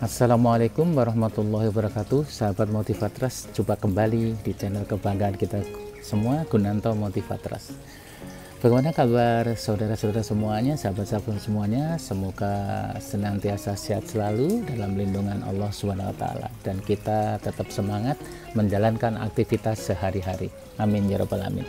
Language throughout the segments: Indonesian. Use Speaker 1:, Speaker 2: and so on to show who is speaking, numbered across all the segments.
Speaker 1: Assalamualaikum warahmatullahi wabarakatuh, sahabat Motivators. Jumpa kembali di channel kebanggaan kita semua, Gunanto Motivators. Bagaimana kabar saudara-saudara semuanya, sahabat-sahabat semuanya? Semoga senantiasa sehat selalu dalam lindungan Allah SWT, dan kita tetap semangat menjalankan aktivitas sehari-hari. Amin ya rabbal alamin.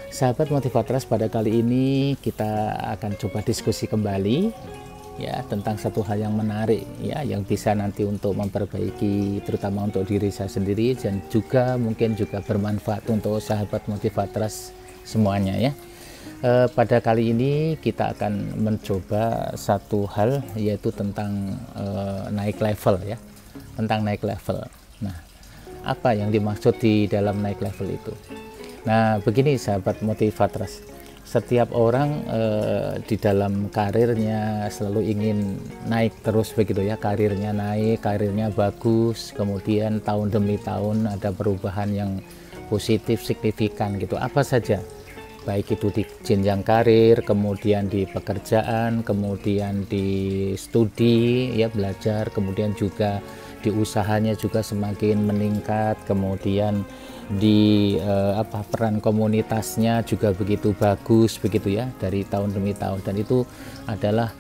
Speaker 1: Sahabat Motivators, pada kali ini kita akan coba diskusi kembali ya tentang satu hal yang menarik ya, yang bisa nanti untuk memperbaiki, terutama untuk diri saya sendiri, dan juga mungkin juga bermanfaat untuk sahabat Motivators semuanya ya. Pada kali ini kita akan mencoba satu hal, yaitu tentang naik level ya, tentang naik level. Nah, apa yang dimaksud di dalam naik level itu? Nah, begini sahabat Motivators, setiap orang di dalam karirnya selalu ingin naik terus begitu ya, karirnya naik, karirnya bagus, kemudian tahun demi tahun ada perubahan yang positif signifikan gitu, apa saja, baik itu di jenjang karir, kemudian di pekerjaan, kemudian di studi ya, belajar, kemudian juga di usahanya juga semakin meningkat, kemudian di peran komunitasnya juga begitu bagus begitu ya, dari tahun demi tahun, dan itu adalah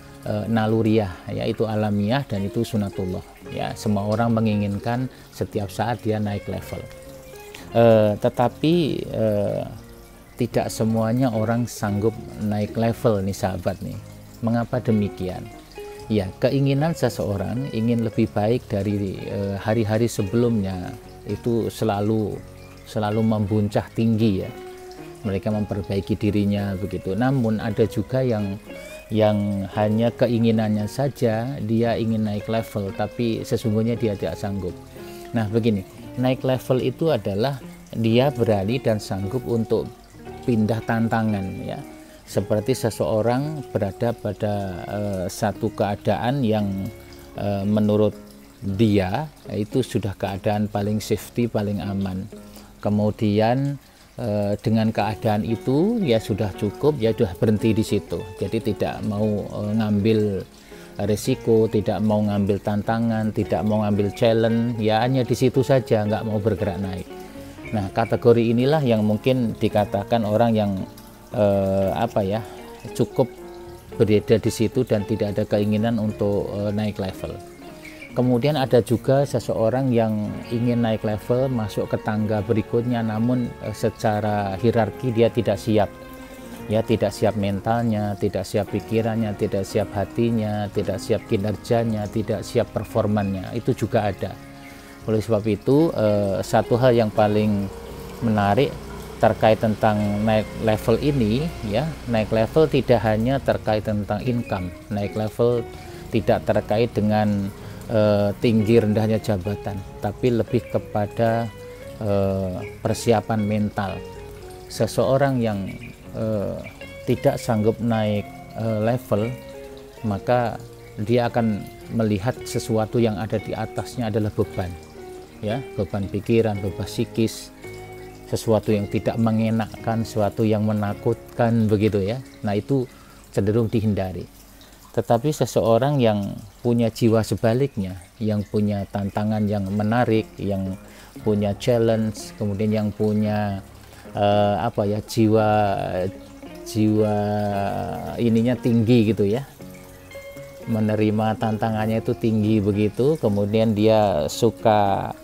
Speaker 1: naluriah ya, itu alamiah, dan itu sunatullah ya. Semua orang menginginkan setiap saat dia naik level, tetapi tidak semuanya orang sanggup naik level nih sahabat nih. Mengapa demikian? Ya, keinginan seseorang ingin lebih baik dari hari-hari sebelumnya itu selalu membuncah tinggi ya. Mereka memperbaiki dirinya begitu. Namun ada juga yang hanya keinginannya saja, dia ingin naik level, tapi sesungguhnya dia tidak sanggup. Nah begini, naik level itu adalah dia berani dan sanggup untuk pindah tantangan ya. Seperti seseorang berada pada satu keadaan yang menurut dia itu sudah keadaan paling safety, paling aman. Kemudian dengan keadaan itu ya sudah cukup, ya sudah berhenti di situ. Jadi tidak mau ngambil resiko, tidak mau ngambil tantangan, tidak mau ngambil challenge, ya hanya di situ saja, nggak mau bergerak naik. Nah, kategori inilah yang mungkin dikatakan orang yang cukup berada di situ dan tidak ada keinginan untuk naik level. Kemudian ada juga seseorang yang ingin naik level, masuk ke tangga berikutnya, namun secara hierarki dia tidak siap ya, tidak siap mentalnya, tidak siap pikirannya, tidak siap hatinya, tidak siap kinerjanya, tidak siap performannya. Itu juga ada. Oleh sebab itu satu hal yang paling menarik terkait tentang naik level ini ya, naik level tidak hanya terkait tentang income, naik level tidak terkait dengan tinggi rendahnya jabatan, tapi lebih kepada persiapan mental. Seseorang yang tidak sanggup naik level, maka dia akan melihat sesuatu yang ada di atasnya adalah beban ya, beban pikiran, beban psikis, sesuatu yang tidak mengenakkan, sesuatu yang menakutkan begitu ya. Nah, itu cenderung dihindari. Tetapi seseorang yang punya jiwa sebaliknya, yang punya tantangan yang menarik, yang punya challenge, kemudian yang punya jiwa ininya tinggi gitu ya, menerima tantangannya itu tinggi begitu, kemudian dia suka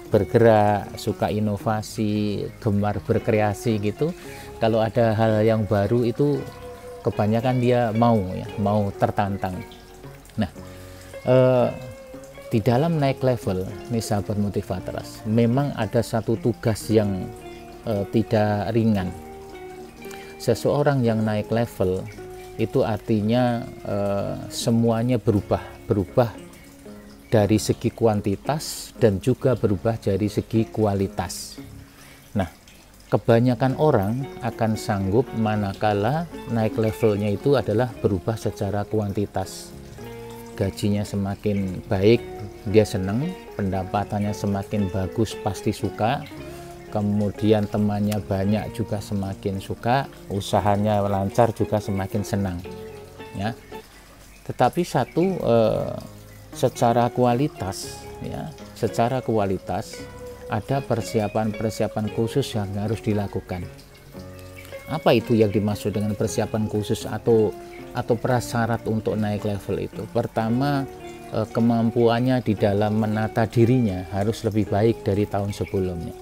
Speaker 1: bergerak, suka inovasi, gemar berkreasi gitu. Kalau ada hal yang baru itu kebanyakan dia mau tertantang. Nah, di dalam naik level nih sahabat Motivators, memang ada satu tugas yang tidak ringan. Seseorang yang naik level itu artinya semuanya berubah dari segi kuantitas dan juga berubah dari segi kualitas. Nah, kebanyakan orang akan sanggup manakala naik levelnya itu adalah berubah secara kuantitas. Gajinya semakin baik, dia senang, pendapatannya semakin bagus, pasti suka. Kemudian temannya banyak juga semakin suka, usahanya lancar juga semakin senang. Ya. Tetapi satu secara kualitas ya, secara kualitas ada persiapan-persiapan khusus yang harus dilakukan. Apa itu yang dimaksud dengan persiapan khusus atau prasyarat untuk naik level itu? Pertama, kemampuannya di dalam menata dirinya harus lebih baik dari tahun sebelumnya.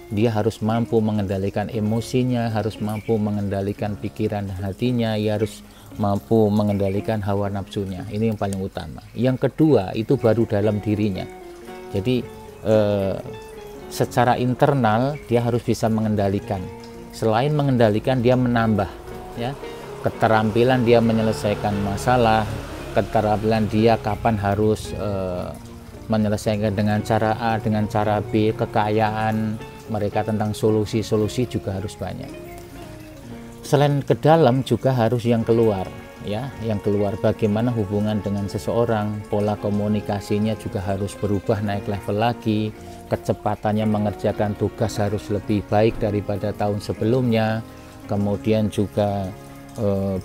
Speaker 1: Dia harus mampu mengendalikan emosinya, harus mampu mengendalikan pikiran dan hatinya, ia harus mampu mengendalikan hawa nafsunya. Ini yang paling utama. Yang kedua itu baru dalam dirinya. Jadi secara internal dia harus bisa mengendalikan. Selain mengendalikan, dia menambah ya keterampilan dia menyelesaikan masalah, keterampilan dia kapan harus menyelesaikan dengan cara A, dengan cara B, kekayaan mereka tentang solusi-solusi juga harus banyak. Selain ke dalam juga harus yang keluar ya, yang keluar bagaimana hubungan dengan seseorang, pola komunikasinya juga harus berubah, naik level lagi, kecepatannya mengerjakan tugas harus lebih baik daripada tahun sebelumnya, kemudian juga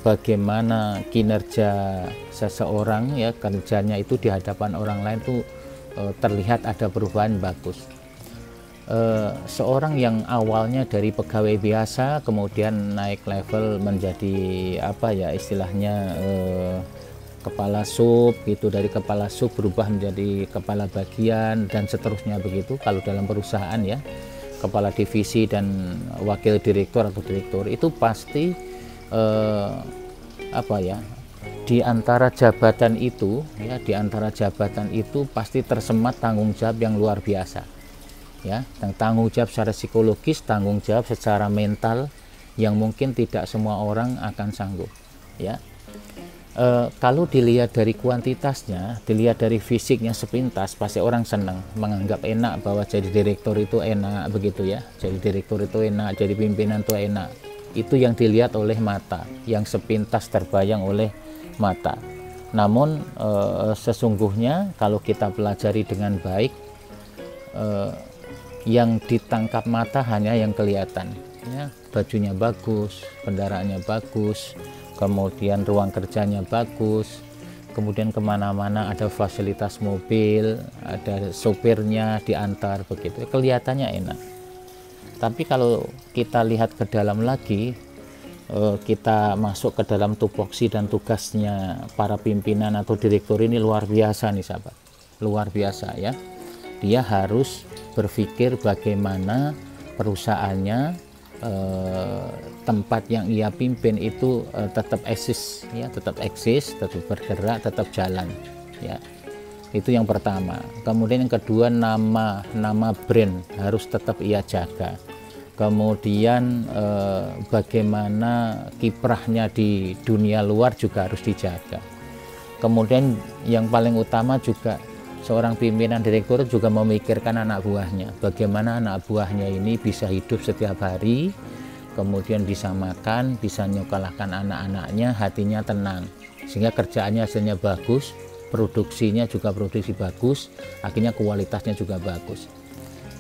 Speaker 1: bagaimana kinerja seseorang ya, kerjanya itu di hadapan orang lain tuh terlihat ada perubahan bagus. Seorang yang awalnya dari pegawai biasa kemudian naik level menjadi apa ya istilahnya kepala sub gitu, dari kepala sub berubah menjadi kepala bagian dan seterusnya begitu. Kalau dalam perusahaan ya, kepala divisi dan wakil direktur atau direktur itu pasti apa ya, di antara jabatan itu ya, di antara jabatan itu pasti tersemat tanggung jawab yang luar biasa ya, tanggung jawab secara psikologis, tanggung jawab secara mental yang mungkin tidak semua orang akan sanggup ya. Kalau dilihat dari kuantitasnya, dilihat dari fisiknya sepintas, pasti orang senang, menganggap enak bahwa jadi direktur itu enak begitu ya, jadi direktur itu enak, jadi pimpinan itu enak. Itu yang dilihat oleh mata, yang sepintas terbayang oleh mata. Namun sesungguhnya kalau kita pelajari dengan baik, yang ditangkap mata hanya yang kelihatan ya, bajunya bagus, kendaraannya bagus, kemudian ruang kerjanya bagus, kemudian kemana-mana ada fasilitas mobil, ada sopirnya diantar begitu, kelihatannya enak. Tapi kalau kita lihat ke dalam lagi, kita masuk ke dalam tupoksi dan tugasnya para pimpinan atau direktur ini luar biasa nih sahabat, luar biasa ya. Dia harus berpikir bagaimana perusahaannya, tempat yang ia pimpin itu tetap eksis ya, tetap eksis, tetap bergerak, tetap jalan ya. Itu yang pertama. Kemudian yang kedua, nama brand harus tetap ia jaga. Kemudian bagaimana kiprahnya di dunia luar juga harus dijaga. Kemudian yang paling utama juga, seorang pimpinan direktur juga memikirkan anak buahnya, bagaimana anak buahnya ini bisa hidup setiap hari, kemudian bisa makan, bisa nyokolahkan anak-anaknya, hatinya tenang, sehingga kerjaannya hasilnya bagus, produksinya juga produksi bagus, akhirnya kualitasnya juga bagus.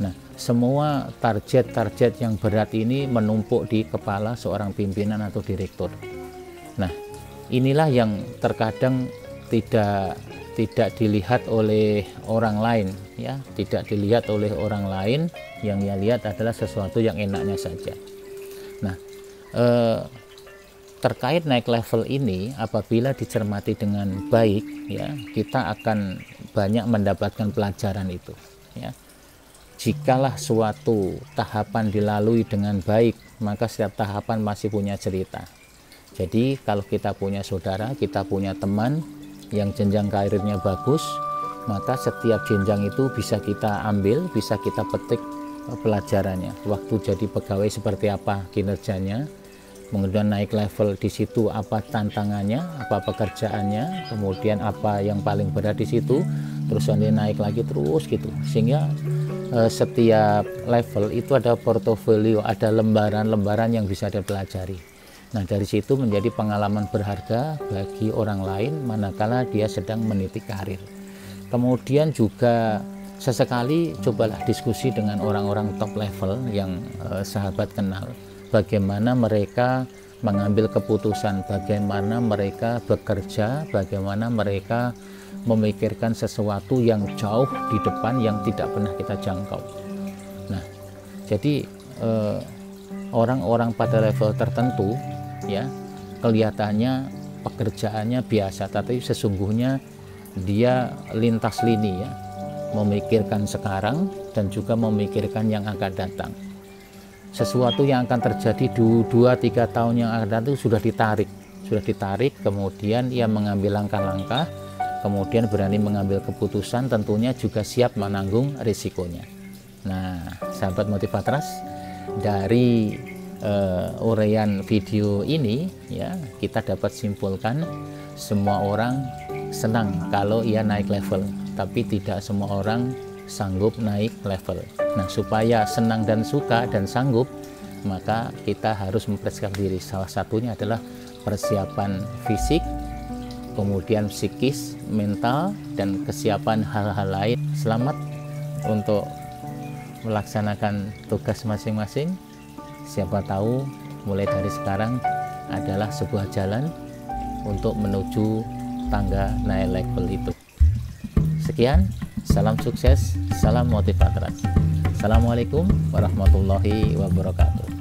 Speaker 1: Nah, semua target-target yang berat ini menumpuk di kepala seorang pimpinan atau direktur. Nah, inilah yang terkadang tidak dilihat oleh orang lain ya, tidak dilihat oleh orang lain, yang ia lihat adalah sesuatu yang enaknya saja. Nah, terkait naik level ini, apabila dicermati dengan baik ya, kita akan banyak mendapatkan pelajaran itu ya. Jikalah suatu tahapan dilalui dengan baik, maka setiap tahapan masih punya cerita. Jadi kalau kita punya saudara, kita punya teman yang jenjang karirnya bagus, maka setiap jenjang itu bisa kita ambil, bisa kita petik pelajarannya. Waktu jadi pegawai seperti apa kinerjanya, kemudian naik level di situ apa tantangannya, apa pekerjaannya, kemudian apa yang paling berat di situ, terus nanti naik lagi terus gitu. Sehingga setiap level itu ada portofolio, ada lembaran-lembaran yang bisa dipelajari. Nah, dari situ menjadi pengalaman berharga bagi orang lain manakala dia sedang meniti karir. Kemudian juga sesekali cobalah diskusi dengan orang-orang top level yang sahabat kenal, bagaimana mereka mengambil keputusan, bagaimana mereka bekerja, bagaimana mereka memikirkan sesuatu yang jauh di depan yang tidak pernah kita jangkau. Nah, jadi orang-orang pada level tertentu ya kelihatannya pekerjaannya biasa, tapi sesungguhnya dia lintas lini ya, memikirkan sekarang dan juga memikirkan yang akan datang. Sesuatu yang akan terjadi di 2-3 tahun yang akan datang itu sudah ditarik, kemudian ia mengambil langkah-langkah, kemudian berani mengambil keputusan, tentunya juga siap menanggung risikonya. Nah, sahabat Motivatras, dari uraian video ini ya kita dapat simpulkan semua orang senang kalau ia naik level, tapi tidak semua orang sanggup naik level. Nah, supaya senang dan suka dan sanggup, maka kita harus mempersiapkan diri. Salah satunya adalah persiapan fisik, kemudian psikis, mental, dan kesiapan hal-hal lain. Selamat untuk melaksanakan tugas masing-masing. Siapa tahu mulai dari sekarang adalah sebuah jalan untuk menuju tangga naik level itu. Sekian, salam sukses, salam Motivatras. Assalamualaikum warahmatullahi wabarakatuh.